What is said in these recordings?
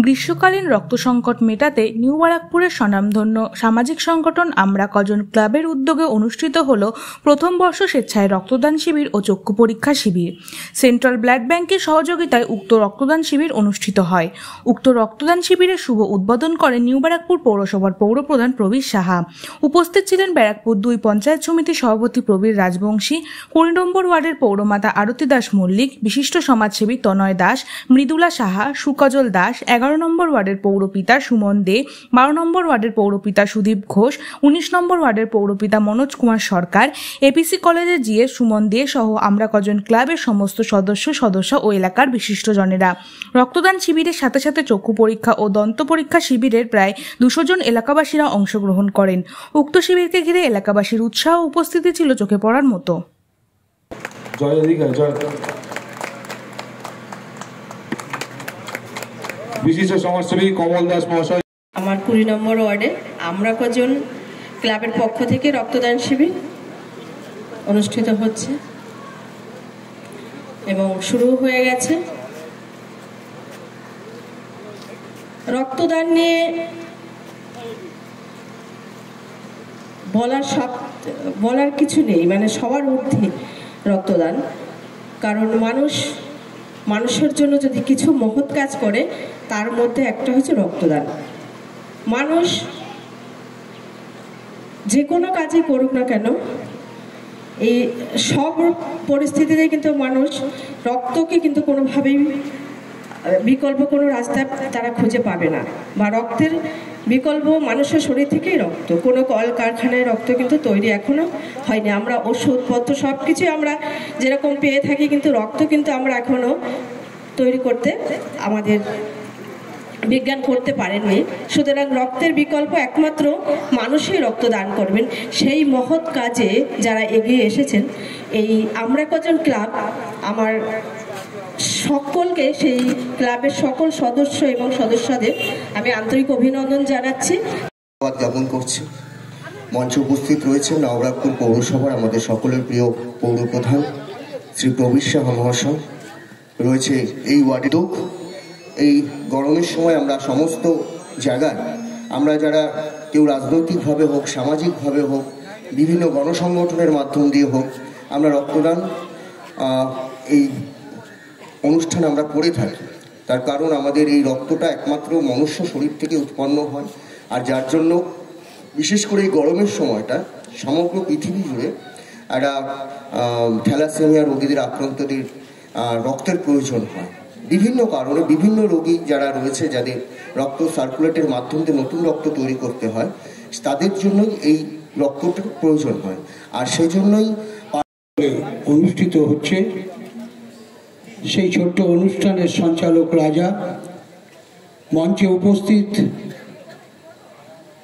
গ্রীষ্মকালীন রক্ত সংকট মেটাতে নিউ ব্যারাকপুরের স্বনামধন্য সামাজিক সংগঠন আমরা কজন ক্লাবের উদ্যোগে অনুষ্ঠিত হল প্রথম বর্ষ স্বেচ্ছায় রক্তদান শিবির ও চক্ষু পরীক্ষা শিবির। সেন্ট্রাল ব্লাড ব্যাংকের সহযোগিতায় উক্ত রক্তদান শিবির অনুষ্ঠিত হয়। উক্ত রক্তদান শিবিরের শুভ উদ্বোধন করেন নিউ ব্যারাকপুর পৌরসভার পৌরপ্রধান প্রবীর সাহা। উপস্থিত ছিলেন ব্যারাকপুর 2 পঞ্চায়েত সমিতির সভাপতি প্রবীর রাজবংশী, 20 নম্বর ওয়ার্ডের পৌরমাতা আরতি দাস মল্লিক, বিশিষ্ট সমাজসেবী তনয় দাস, মৃদুলা সাহা, সুকাজল দাস, 11 নম্বর ওয়ার্ডের পৌরপিতা সুমন দে, 12 নম্বর ওয়ার্ডের পৌরপিতা সুদীপ ঘোষ, 19 নম্বর ওয়ার্ডের পৌরপিতা মনোজ কুমার সরকার, এপিসি কলেজের জিএস সুমন দে সহ আমরা কজন ক্লাবের সমস্ত সদস্য ও এলাকার বিশিষ্টজনেরা। রক্তদান শিবিরের সাথে সাথে চক্ষু পরীক্ষা ও দন্ত পরীক্ষা শিবিরের প্রায় 200 জন এলাকাবাসীরা অংশগ্রহণ করেন। উক্ত শিবিরকে ঘিরে এলাকাবাসীর উৎসাহ ও উপস্থিতি ছিল চোখে পড়ার মতো। বিশিষ্ট সমাজসেবী কমল দাস মহাশয়। আমার 20 নম্বর ওয়ার্ডে আমরা কজন ক্লাবের পক্ষ থেকে রক্তদান শিবির অনুষ্ঠিত হচ্ছে এবং শুরু হয়ে গেছে। রক্তদান নিয়ে বলার কিছু নেই, মানে সবার ঊর্ধ্বে রক্তদান। কারণ মানুষের জন্য যদি কিছু মহৎ কাজ করে তার মধ্যে একটা হচ্ছে রক্তদান। মানুষ যে কোনো কাজই করুক না কেন, এই সব পরিস্থিতিতে কিন্তু মানুষ রক্তকে কিন্তু কোনোভাবেই বিকল্প কোনো রাস্তা তারা খুঁজে পাবে না, বা রক্তের বিকল্প মানুষের শরীর থেকেই রক্ত। কোনো কলকারখানায় রক্ত কিন্তু তৈরি এখনো হয়নি। আমরা ওষুধপত্র সব কিছুই আমরা যেরকম পেয়ে থাকি, কিন্তু রক্ত কিন্তু আমরা এখনো তৈরি করতে আমাদের বিজ্ঞান করতে পারেননি। সুতরাং রক্তের বিকল্প একমাত্র মানুষই রক্তদান করবেন। সেই মহৎ কাজে যারা এগিয়ে এসেছেন, এই আমরা কজন ক্লাব আমার সকলকে, সেই ক্লাবের সকল সদস্য এবং সদস্যদের আমি আন্তরিক অভিনন্দন জানাচ্ছি, জ্ঞাপন করছি। মঞ্চে উপস্থিত রয়েছেন নবরাকপুর পৌরসভার আমাদের সকলের প্রিয় পৌরপ্রধান শ্রী প্রবীর সাহা মহাশয়, রয়েছে এই ওয়ার্ডে। এই গরমের সময় আমরা সমস্ত জায়গায় আমরা যারা কেউ রাজনৈতিকভাবে হোক, সামাজিকভাবে হোক, বিভিন্ন গণসংগঠনের মাধ্যম দিয়ে হোক, আমরা রক্তদান এই অনুষ্ঠান আমরা করে থাকি। তার কারণ আমাদের এই রক্তটা একমাত্র মনুষ্য শরীর থেকে উৎপন্ন হয়, আর যার জন্য বিশেষ করে এই গরমের সময়টা সমগ্র পৃথিবী জুড়ে একটা থ্যালাসেমিয়া রোগীদের আক্রান্তদের রক্তের প্রয়োজন হয়। বিভিন্ন কারণে বিভিন্ন রোগী যারা রয়েছে, যাদের রক্ত সার্কুলেটের মাধ্যম দিয়ে নতুন রক্ত তৈরি করতে হয়, তাদের জন্যই এই রক্তটার প্রয়োজন হয়। আর সেই জন্যই অনুষ্ঠিত হচ্ছে। সেই ছোট্ট অনুষ্ঠানের সঞ্চালক রাজা, মঞ্চে উপস্থিত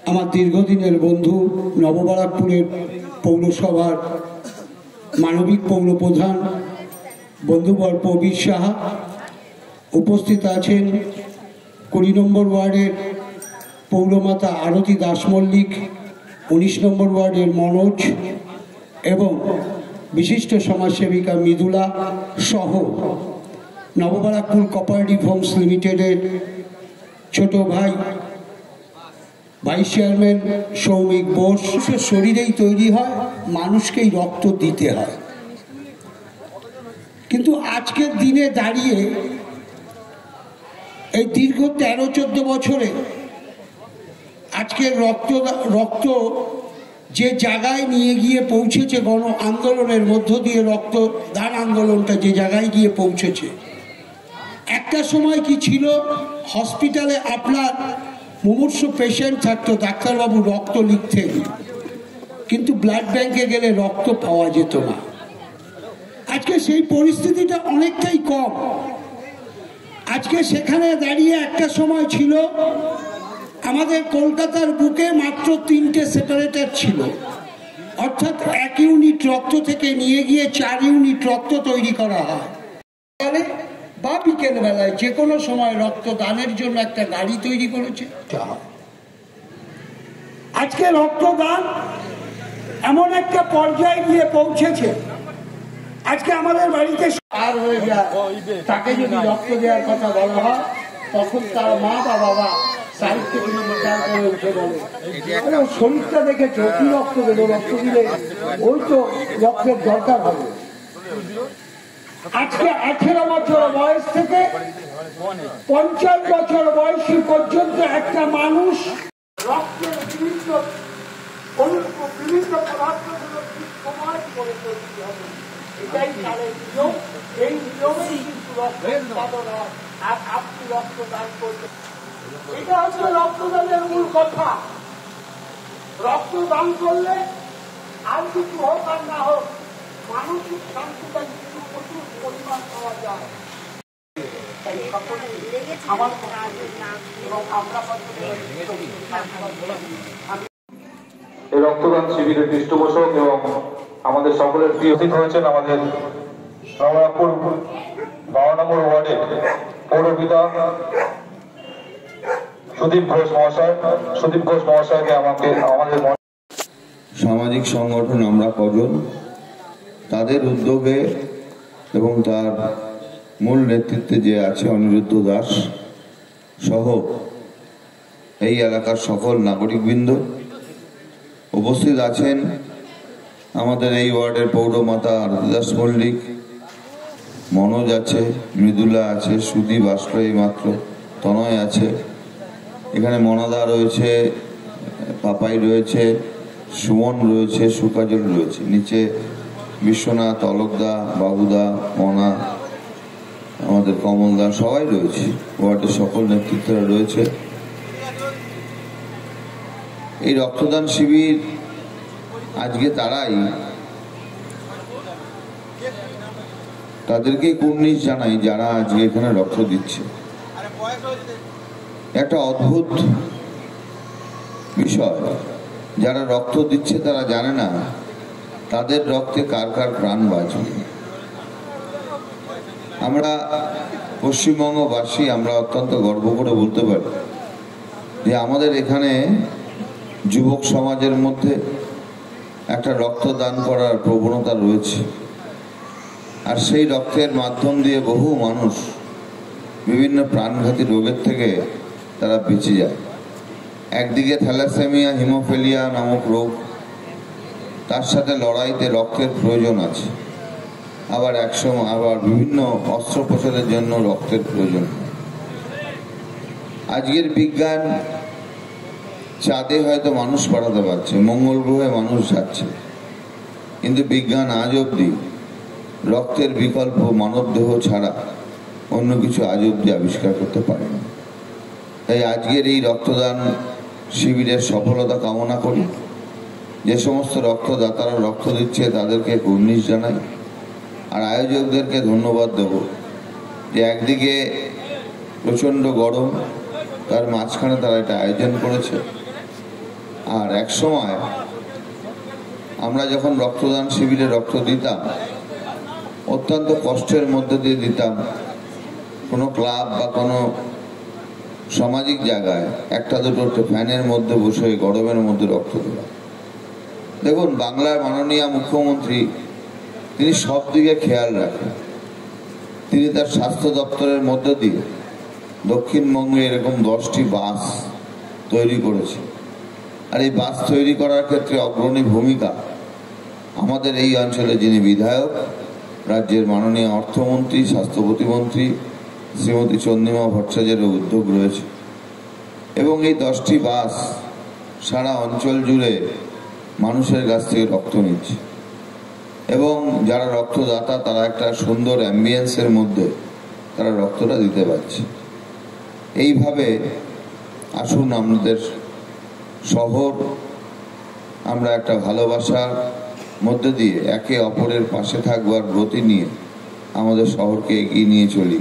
আমার দীর্ঘদিনের বন্ধু নববারাকপুরের পৌরসভার মানবিক পৌরপ্রধান বন্ধুবর প্রবীর সাহা, উপস্থিত আছেন 20 নম্বর ওয়ার্ডের পৌরমাতা আরতি দাস মল্লিক, 19 নম্বর ওয়ার্ডের মনোজ এবং বিশিষ্ট সমাজসেবিকা মৃদুলা সহ নববারাকপুর কোঅপারেটিভ হোমস লিমিটেডের ছোট ভাই ভাইস চেয়ারম্যান সৌমিক বোস। শরীরেই তৈরি হয়, মানুষকেই রক্ত দিতে হয়। কিন্তু আজকের দিনে দাঁড়িয়ে এই দীর্ঘ 13-14 বছরে আজকের রক্ত যে জায়গায় নিয়ে গিয়ে পৌঁছেছে, গণ আন্দোলনের মধ্য দিয়ে রক্তদান আন্দোলনটা যে জায়গায় গিয়ে পৌঁছেছে, একটা সময় কি ছিল, হসপিটালে আপনার মুমূর্ষু পেশেন্ট থাকতো, ডাক্তারবাবু রক্ত লিখতেন, কিন্তু ব্লাড ব্যাংকে গেলে রক্ত পাওয়া যেত না। আজকে সেই পরিস্থিতিটা অনেকটাই কম। আজকে সেখানে দাঁড়িয়ে একটা সময় ছিল আমাদের কলকাতার বুকে মাত্র 3টে সেপারেটর ছিল, অর্থাৎ 1 ইউনিট রক্ত থেকে নিয়ে গিয়ে 4 ইউনিট রক্ত তৈরি করা হয়। বা বিকেল বেলায় যে কোনো সময় রক্তদানের জন্য একটা গাড়ি তৈরি করেছে। আজকে রক্তদান এমন একটা পর্যায়ে গিয়ে পৌঁছেছে, আজকে আমাদের বাড়িতে আর হয়ে যায়, তাকে যদি রক্ত দেওয়ার কথা বলা হয় তখন তার মা বা বাবা সাইড থেকে বিচার করে উঠে বলে, শরীরটা দেখেছো, কি রক্ত দেবো, রক্ত দিলে ওই তো রক্তের দরকার হবে। আজকে 18 বছর বয়স থেকে 50 বছর বয়সী পর্যন্ত একটা মানুষ রক্তের বিভিন্ন পদার্থগুলো সমাজ করে তৈরি হবে, এটাই তাদের নিয়ম। এই নিয়মেই কিন্তু রক্ত উৎপাদন হয়, আর আপনি রক্তদান করবেন। এটা হচ্ছে রক্তদানের মূল কথা। রক্তদান করলে আর কিছু হোক আর না হোক, মানসিক শান্তিটা কিন্তু প্রচুর পরিমাণ পাওয়া যায়। আমার এবং আমরা এই রক্তদান শিবিরের পৃষ্ঠপোষক এবং আমাদের সকলের প্রিয় হয়েছেন আমাদের নবরামপুর 12 নম্বর ওয়ার্ডের পৌরপিতা সুদীপ ঘোষ মহাশয়কে আমাদের সামাজিক সংগঠন আমরা কজন, তাদের উদ্যোগে এবং তার মূল নেতৃত্বে যে আছে অনিরুদ্ধ দাস সহ এই এলাকার সকল নাগরিকবৃন্দ উপস্থিত আছেন। আমাদের এই ওয়ার্ডের পৌরমাতা দাস মল্লিক, মনোজ আছে, মৃদুলা আছে, সুদীপ আসলো এই মাত্র, তনয় আছে, এখানে মনাদা রয়েছে, পাপাই রয়েছে, সুমন রয়েছে, সুকাজল রয়েছে, নিচে বিশ্বনাথ, অলোকদা, বাবুদা, মনা, আমাদের কমলদা, সবাই রয়েছে, ওয়ার্ডের সকল নেতৃত্বরা রয়েছে। এই রক্তদান শিবির আজকে তাদেরকে কুর্নিশ জানাই যারা আজকে এখানে রক্ত দিচ্ছে। একটা অদ্ভুত বিষয়, যারা রক্ত দিচ্ছে তারা জানে না তাদের রক্তে কার কার প্রাণ বাঁচবে। আমরা পশ্চিমবঙ্গবাসী, আমরা অত্যন্ত গর্ব করে বলতে পারি যে আমাদের এখানে যুবক সমাজের মধ্যে একটা রক্তদান করার প্রবণতা রয়েছে, আর সেই রক্তের মাধ্যম দিয়ে বহু মানুষ বিভিন্ন প্রাণঘাতী রোগের থেকে তারা বেঁচে যায়। একদিকে থ্যালাসেমিয়া, হিমোফিলিয়া নামক রোগ, তার সাথে লড়াইতে রক্তের প্রয়োজন আছে, আবার বিভিন্ন অস্ত্রোপচারের জন্য রক্তের প্রয়োজন। আজকের বিজ্ঞান চাঁদে হয়তো মানুষ পাঠাতে পারছে, মঙ্গল গ্রহে মানুষ যাচ্ছে, কিন্তু বিজ্ঞান আজ অব্দি রক্তের বিকল্প মানবদেহ ছাড়া অন্য কিছু আজ অব্দি আবিষ্কার করতে পারেনি। তাই আজকের এই রক্তদান শিবিরের সফলতা কামনা করি। যে সমস্ত রক্তদাতারা রক্ত দিচ্ছে তাদেরকে কুর্নিশ জানাই, আর আয়োজকদেরকে ধন্যবাদ দেব যে একদিকে প্রচণ্ড গরম, তার মাঝখানে তারা এটা আয়োজন করেছে। আর এক সময় আমরা যখন রক্তদান শিবিরে রক্ত দিতাম, অত্যন্ত কষ্টের মধ্যে দিয়ে দিতাম। কোনো ক্লাব বা কোনো সামাজিক জায়গায় একটা দুটো ফ্যানের মধ্যে বসে গরমের মধ্যে রক্ত দিলাম। দেখুন, বাংলার মাননীয় মুখ্যমন্ত্রী তিনি সব দিকে খেয়াল রাখেন। তিনি তার স্বাস্থ্য দপ্তরের মধ্য দিয়ে দক্ষিণবঙ্গে এরকম 10টি বাস তৈরি করেছে, আর এই বাস তৈরি করার ক্ষেত্রে অগ্রণী ভূমিকা আমাদের এই অঞ্চলে যিনি বিধায়ক, রাজ্যের মাননীয় অর্থমন্ত্রী, স্বাস্থ্য প্রতিমন্ত্রী শ্রীমতী চন্দ্রিমা ভট্টাচার্যের উদ্যোগ রয়েছে। এবং এই 10টি বাস সারা অঞ্চল জুড়ে মানুষের কাছ থেকে রক্ত নিচ্ছে, এবং যারা রক্তদাতা তারা একটা সুন্দর অ্যাম্বিয়েন্সের মধ্যে তারা রক্তটা দিতে পারছে। এইভাবে আসুন আমাদের শহর আমরা একটা ভালোবাসার মধ্যে দিয়ে একে অপরের পাশে থাকবার ব্রতি নিয়ে আমাদের শহরকে এগিয়ে নিয়ে চলি।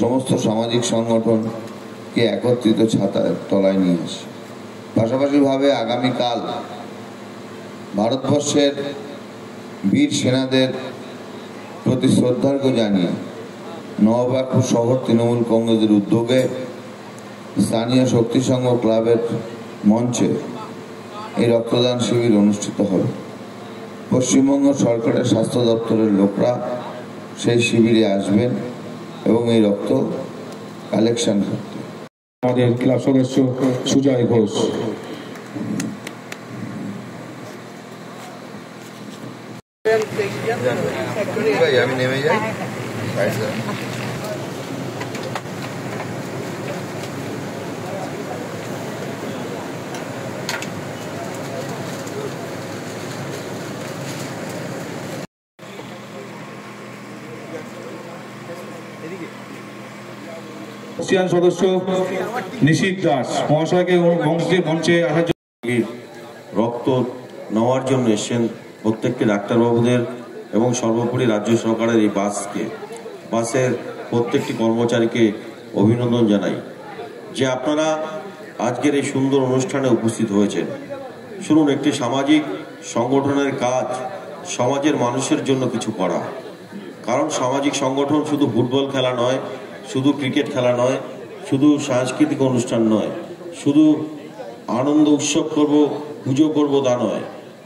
সমস্ত সামাজিক সংগঠনকে একত্রিত ছাতার তলায় নিয়ে আসি। পাশাপাশিভাবে আগামীকাল ভারতবর্ষের বীর সেনাদের প্রতি শ্রদ্ধার্ঘ জানিয়ে নবরামপুর শহর তৃণমূল কংগ্রেসের উদ্যোগে স্থানীয় শক্তি সংঘ ক্লাবের মঞ্চে এই রক্তদান শিবির অনুষ্ঠিত হবে। পশ্চিমবঙ্গ সরকারের স্বাস্থ্য দপ্তরের লোকরা সেই শিবিরে আসবেন এবং এই রক্ত কালেকশন করতে। আমাদের ক্লাব সদস্য সুজয় ঘোষ। আমি নেমে যাই। সদস্য নিশীথ দাস মহাশয়কে মঞ্চে আসার জন্য। রক্ত নেওয়ার জন্য এসেছেন প্রত্যেকটি ডাক্তারবাবুদের এবং সর্বোপরি রাজ্য সরকারের এই বাসের প্রত্যেকটি কর্মচারীকে অভিনন্দন জানাই যে আপনারা আজকের এই সুন্দর অনুষ্ঠানে উপস্থিত হয়েছেন। শুনুন, একটি সামাজিক সংগঠনের কাজ সমাজের মানুষের জন্য কিছু করা। কারণ সামাজিক সংগঠন শুধু ফুটবল খেলা নয়, শুধু ক্রিকেট খেলা নয়, শুধু সাংস্কৃতিক অনুষ্ঠান নয়, শুধু আনন্দ উৎসব করব, পুজো করব তা নয়।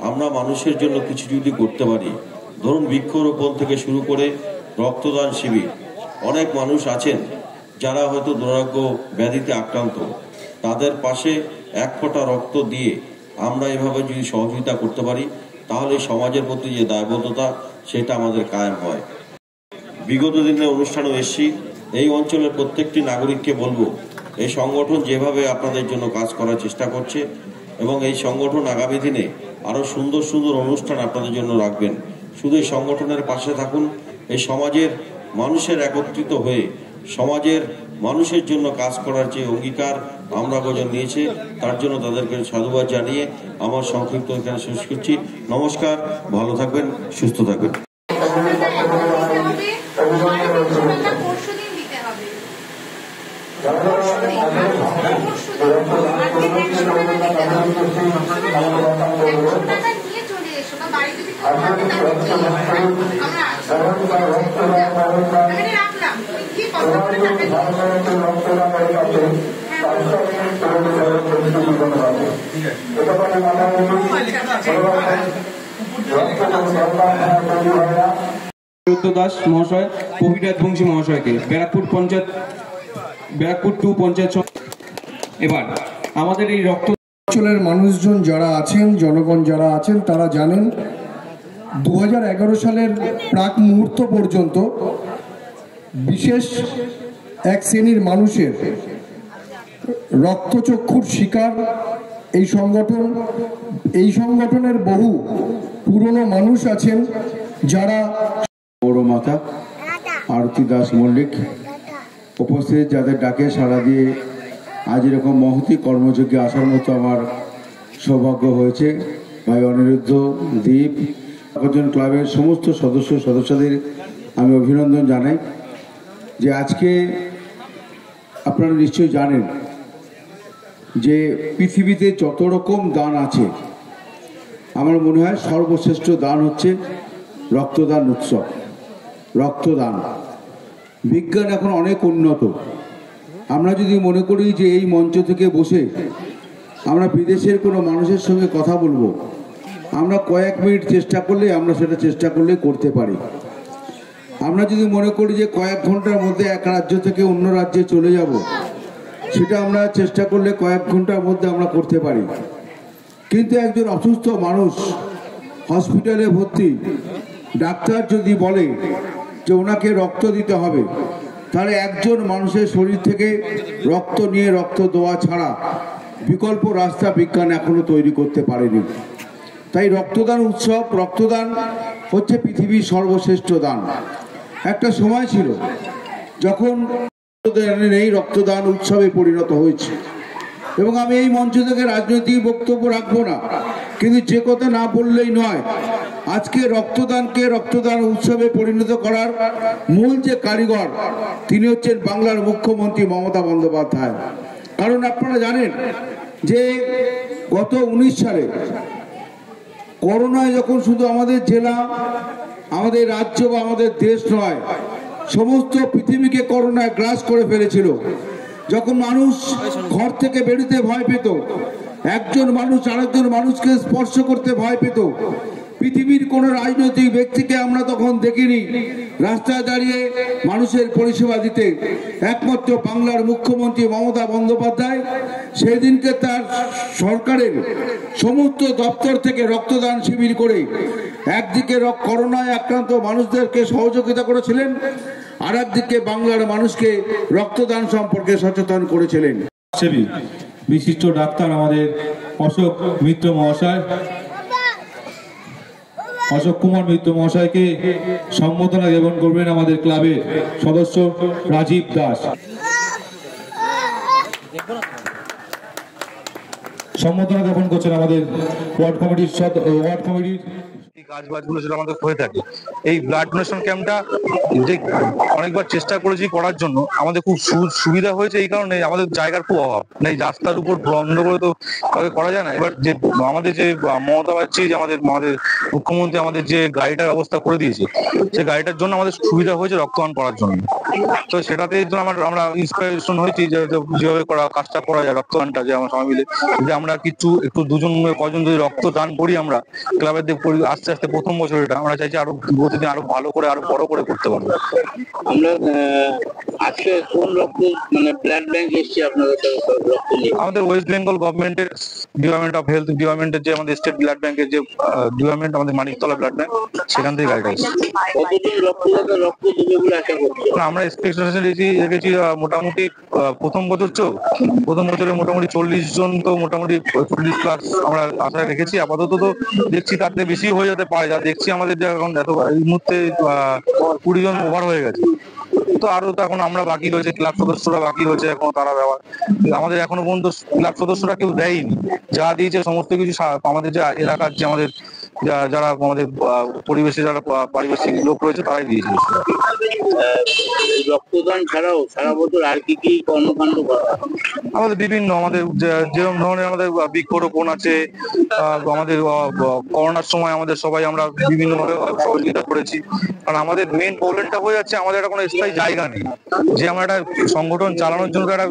আমরা মানুষের জন্য কিছু যদি করতে পারি, ধরুন বৃক্ষরোপণ থেকে শুরু করে রক্তদান শিবির। অনেক মানুষ আছেন যারা হয়তো দুরারোগ্য ব্যাধিতে আক্রান্ত, তাদের পাশে এক ফোঁটা রক্ত দিয়ে আমরা এভাবে যদি সহযোগিতা করতে পারি, তাহলে সমাজের প্রতি যে দায়বদ্ধতা সেটা আমাদের কায়েম হয়। বিগত দিনের অনুষ্ঠানেও এসেছি, এই অঞ্চলের প্রত্যেকটি নাগরিককে বলবো এই সংগঠন যেভাবে আপনাদের জন্য কাজ করার চেষ্টা করছে এবং এই সংগঠন আগামী দিনে আরো সুন্দর সুন্দর অনুষ্ঠান আপনাদের জন্য রাখবেন। শুধু এই সংগঠনের পাশে থাকুন। এই সমাজের মানুষের একত্রিত হয়ে সমাজের মানুষের জন্য কাজ করার যে অঙ্গীকার আমরা কজন নিয়েছে, তার জন্য তাদেরকে সাধুবাদ জানিয়ে আমার সংক্ষিপ্ত এখানে শেষ করছি। নমস্কার, ভালো থাকবেন, সুস্থ থাকবেন। দাস মহাশয়, কবিরাজ বংশী মহাশয়কে ব্যারাকপুর 2 পঞ্চায়েত। এবার আমাদের এই রক্ত অঞ্চলের মানুষজন যারা আছেন, জনগণ যারা আছেন, তারা জানেন 2011 সালের প্রাক মুহূর্ত পর্যন্ত বিশেষ এক শ্রেণীর মানুষের রক্তচক্ষুর শিকার এই সংগঠনের বহু পুরনো মানুষ আছেন যারা পৌরমাতা আরতি দাস মল্লিক উপস্থিত, যাদের ডাকে সাড়া দিয়ে আজ এরকম মহতি কর্মযোগ্যে আসার মতো আমার সৌভাগ্য হয়েছে। ভাই অনিরুদ্ধ, দীপ, ক্লাবের সমস্ত সদস্যদের আমি অভিনন্দন জানাই যে আজকে আপনারা নিশ্চয়ই জানেন যে পৃথিবীতে যত রকম দান আছে, আমার মনে হয় সর্বশ্রেষ্ঠ দান হচ্ছে রক্তদান উৎসব। রক্তদান বিজ্ঞান এখন অনেক উন্নত। আমরা যদি মনে করি যে এই মঞ্চ থেকে বসে আমরা বিদেশের কোনো মানুষের সঙ্গে কথা বলবো, আমরা কয়েক মিনিট চেষ্টা করলে করতে পারি। আমরা যদি মনে করি যে কয়েক ঘন্টার মধ্যে এক রাজ্য থেকে অন্য রাজ্যে চলে যাব, সেটা আমরা চেষ্টা করলে কয়েক ঘন্টার মধ্যে আমরা করতে পারি। কিন্তু একজন অসুস্থ মানুষ হসপিটালে ভর্তি, ডাক্তার যদি বলে যে ওনাকে রক্ত দিতে হবে, তাহলে একজন মানুষের শরীর থেকে রক্ত নিয়ে রক্ত দেওয়া ছাড়া বিকল্প রাস্তা বিজ্ঞান এখনো তৈরি করতে পারেনি। তাই রক্তদান উৎসব, রক্তদান হচ্ছে পৃথিবীর সর্বশ্রেষ্ঠ দান। একটা সময় ছিল যখন এই রক্তদান উৎসবে পরিণত হয়েছে, এবং আমি এই মঞ্চ থেকে রাজনৈতিক বক্তব্য রাখবো না, কিন্তু যে কথা না বললেই নয়, আজকে রক্তদানকে রক্তদান উৎসবে পরিণত করার মূল যে কারিগর, তিনি হচ্ছেন বাংলার মুখ্যমন্ত্রী মমতা বন্দ্যোপাধ্যায়। কারণ আপনারা জানেন যে গত 19 সালে করোনায় যখন শুধু আমাদের জেলা, আমাদের রাজ্য বা আমাদের দেশ নয়, সমস্ত পৃথিবীকে করোনায় গ্রাস করে ফেলেছিল, যখন মানুষ ঘর থেকে বেরোতে ভয় পেত, একজন মানুষ আরেকজন মানুষকে স্পর্শ করতে ভয় পেত, পৃথিবীর কোনো রাজনৈতিক ব্যক্তিকে আমরা তখন দেখিনি রাস্তায় দাঁড়িয়ে মানুষের পরিষেবা দিতে। একমাত্র বাংলার মুখ্যমন্ত্রী মমতা বন্দ্যোপাধ্যায় সেদিনকে তার সরকারের সমস্ত দপ্তর থেকে রক্তদান শিবির করে একদিকে করোনায় আক্রান্ত মানুষদেরকে সহযোগিতা করেছিলেন, আর একদিকে বাংলার মানুষকে রক্তদান সম্পর্কে সচেতন করেছিলেন। বিশিষ্ট ডাক্তার আমাদের অশোক মিত্র মহাশয়, অশোক কুমার মিত্র মহাশয়কে সম্বর্ধনা জ্ঞাপন করবেন আমাদের ক্লাবের সদস্য রাজীব দাস। সম্বর্ধনা জ্ঞাপন করছেন আমাদের ওয়ার্ড কমিটির কাজবাজগুলো সেটা আমাদের হয়ে থাকে। এই ব্লাড ডোনেশন ক্যাম্পটা যে অনেকবার চেষ্টা করেছি করার জন্য, আমাদের খুব সুবিধা হয়েছে এই কারণে আমাদের জায়গার খুব অভাব নেই। রাস্তার উপর বন্ধ করে তো করা যায় না। এবার যে আমাদের যে মমতা ব্যানার্জি যে আমাদের মুখ্যমন্ত্রী আমাদের যে গাড়িটার ব্যবস্থা করে দিয়েছে, সেই গাড়িটার জন্য আমাদের সুবিধা হয়েছে রক্তদান করার জন্য। তো সেটাতে আমরা ইন্সপিরেশন হয়েছি যে যেভাবে কাজটা করা যায়, রক্তদানটা যে আমরা সবাই মিলে যে আমরা একটু কজন যদি রক্তদান করি আমরা ক্লাবের আস্তে আস্তে প্রথম বছর এটা আমরা চাইছি আরো প্রতিদিন আরো ভালো করে আরো বড় করে করতে পারবো। আমরা আজকে কোন রক্ত ব্লাড ব্যাংক এসেছে আপনাদের রক্ত নিয়ে? আমাদের ওয়েস্ট বেঙ্গল গভর্নমেন্টের ডিপার্টমেন্ট অফ হেলথ ডিপার্টমেন্টের যে আমাদের স্টেট ব্লাড ব্যাংকের যে ডিপার্টমেন্ট আমাদের মানিকতলা ব্লাড ব্যাংক, সেখান থেকে গাড়িটা এসেছে। কতদিন রক্ত দেবে বলে আশা করছি? আমরা এক্সপেকটেশন রেখেছি মোটামুটি প্রথম বছরে মোটামুটি 40 জন, তো মোটামুটি 40 প্লাস আমরা আশা রেখেছি। আপাতত তো দেখছি তার থেকে বেশি হয়ে যেতে পারে, যা দেখছি আমাদের যে এখন এত এই মুহূর্তে 20 জন ওভার হয়ে গেছে। তো আরো তো এখন আমরা বাকি রয়েছে, ক্লাব সদস্যরা বাকি রয়েছে, এখন তারা ব্যবহার আমাদের এখনো পর্যন্ত ক্লাব সদস্যরা কেউ দেয়নি। যা দিয়েছে সমস্ত কিছু আমাদের যে এলাকার যে আমাদের যারা আমাদের পরিবেশে যারা পারিপার্শ্বিক লোক রয়েছে তারাই দিয়েছে। রক্তদান ছাড়াও সারা বছর আর কি কি কর্মকাণ্ড করা? আমাদের বিভিন্ন আমাদের যেরকম ধরনের আমাদের বৃক্ষরোপণ আছে, আমাদের করোনার সময় আমাদের সবাই আমরা বিভিন্ন ভাবে সহযোগিতা করেছি। কারণ আমাদের মেইন প্রবলেমটা হয়ে যাচ্ছে আমাদের একটা কোনো স্থায়ী জায়গা নেই, যে আমরা একটা সংগঠন চালানোর জন্য একটা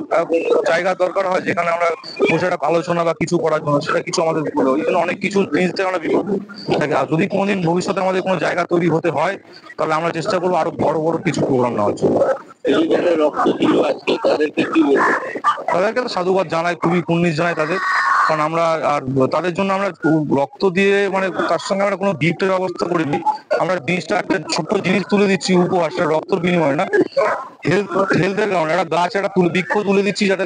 জায়গা দরকার হয় যেখানে আমরা বসে একটা আলোচনা বা কিছু করার জন্য, সেটা কিছু আমাদের ওই জন্য অনেক কিছু জিনিস থেকে আমরা বিপদ থাকে। আর যদি কোনোদিন ভবিষ্যতে আমাদের কোনো জায়গা তৈরি হতে হয়, তাহলে আমরা চেষ্টা করবো আরো বড় বড় কিছু প্রোগ্রাম নেওয়ার জন্য। তাদেরকে তো সাধুবাদ জানাই, খুবই কুর্নিশ জানাই তাদের। কারণ আমরা আর তাদের জন্য আমরা রক্ত দিয়ে তার সঙ্গে আমরা কোনো গিফটের ব্যবস্থা করিনি। আমরা জিনিসটা একটা ছোট্ট জিনিস তুলে দিচ্ছি উপহার, সেটা রক্তর বিনিময় না, হেলথের কারণে একটা গাছ একটা বৃক্ষ তুলে দিচ্ছি যাতে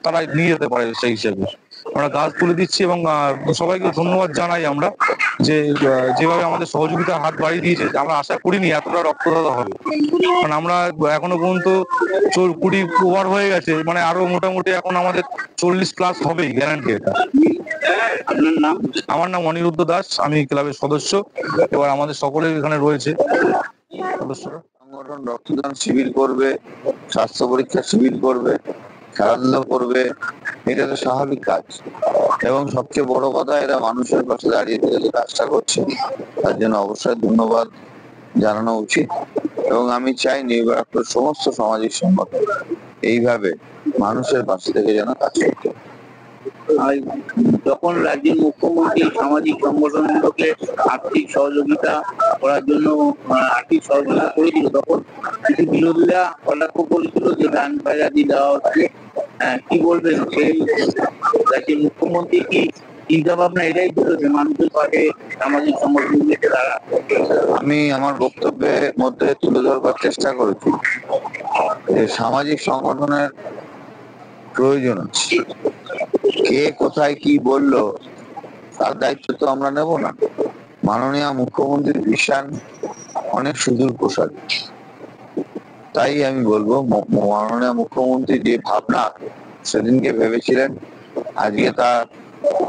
তারা নিয়ে যেতে পারে। সেই হিসেবে আমরা গাছ তুলে দিচ্ছি এবং সবাইকে ধন্যবাদ জানাই আমরা যে যেভাবে আমাদের সহযোগিতার হাত বাড়িয়ে দিয়েছে। আমরা আশা করিনি এতটা রক্তদাতা হবে, কারণ আমরা এখনো পর্যন্ত 20 ওভার হয়ে গেছে, আরো মোটামুটি এখন আমাদের 40 প্লাস হবেই গ্যারান্টি। এটা আপনার নাম? আমার নাম অনিরুদ্ধ দাস, আমি ক্লাবের সদস্য। এবার আমাদের সকলের এখানে রয়েছে সদস্যরা। সংগঠন রক্তদান শিবির করবে, স্বাস্থ্য পরীক্ষা শিবির করবে, খেলাধুলা করবে, এটা তো স্বাভাবিক কাজ। এবং সবচেয়ে বড় কথা, এরা মানুষের পাশে দাঁড়িয়ে থেকে যে কাজটা করছে তার জন্য অবশ্যই ধন্যবাদ জানানো উচিত। এবং আমি চাই নিউ ব্যারাকপুরের সমস্ত সামাজিক সংগঠন এইভাবে মানুষের পাশে থেকে যেন কাজ করতে। যখন রাজ্যের মুখ্যমন্ত্রী সামাজিক সংগঠনগুলোকে আর্থিক সহযোগিতা করার জন্য আর্থিক সহযোগিতা করেছিল, তখন কিছু বিরোধীরা কটাক্ষ করেছিল যে দান খয়রাতি দেওয়া হচ্ছে। কি বলবেন সেই রাজ্যের মুখ্যমন্ত্রী কি চিন্তা ভাবনা এটাই ছিল যে মানুষের পাশে সামাজিক সংগঠনগুলোকে তারা? আমি আমার বক্তব্যের মধ্যে তুলে ধরবার চেষ্টা করেছি যে সামাজিক সংগঠনের প্রয়োজন আছে। কে কোথায় কি বললো তার দায়িত্ব তো আমরা নেব না। মাননীয় মুখ্যমন্ত্রীর ভিশন অনেক সুদূর প্রসারী। তাই আমি বলবো মাননীয় মুখ্যমন্ত্রী যে ভাবনা সেদিনকে ভেবেছিলেন, আজকে তা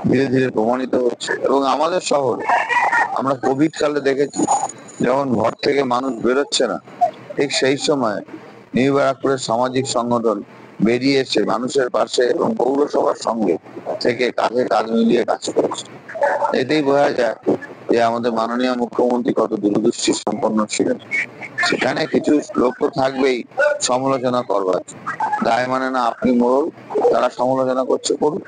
ধীরে ধীরে প্রমাণিত হচ্ছে। এবং আমাদের শহরে আমরা কোভিড কালে দেখেছি, যখন ঘর থেকে মানুষ বেরোচ্ছে না, ঠিক সেই সময় নিউ ব্যারাকপুরের সামাজিক সংগঠন বেরিয়ে এসে মানুষের পাশে এবং পৌরসভার সঙ্গে থেকে কাঁধে কাঁধ মিলিয়ে কাজ করছে। এতেই বোঝা যায় যে আমাদের মাননীয় মুখ্যমন্ত্রী কত দূরদৃষ্টি সম্পন্ন ছিলেন। সেখানে কিছু লোক তো থাকবেই সমালোচনা করবার, দায় মানে না আপনি মোড়ল, তারা সমালোচনা করছে করুন,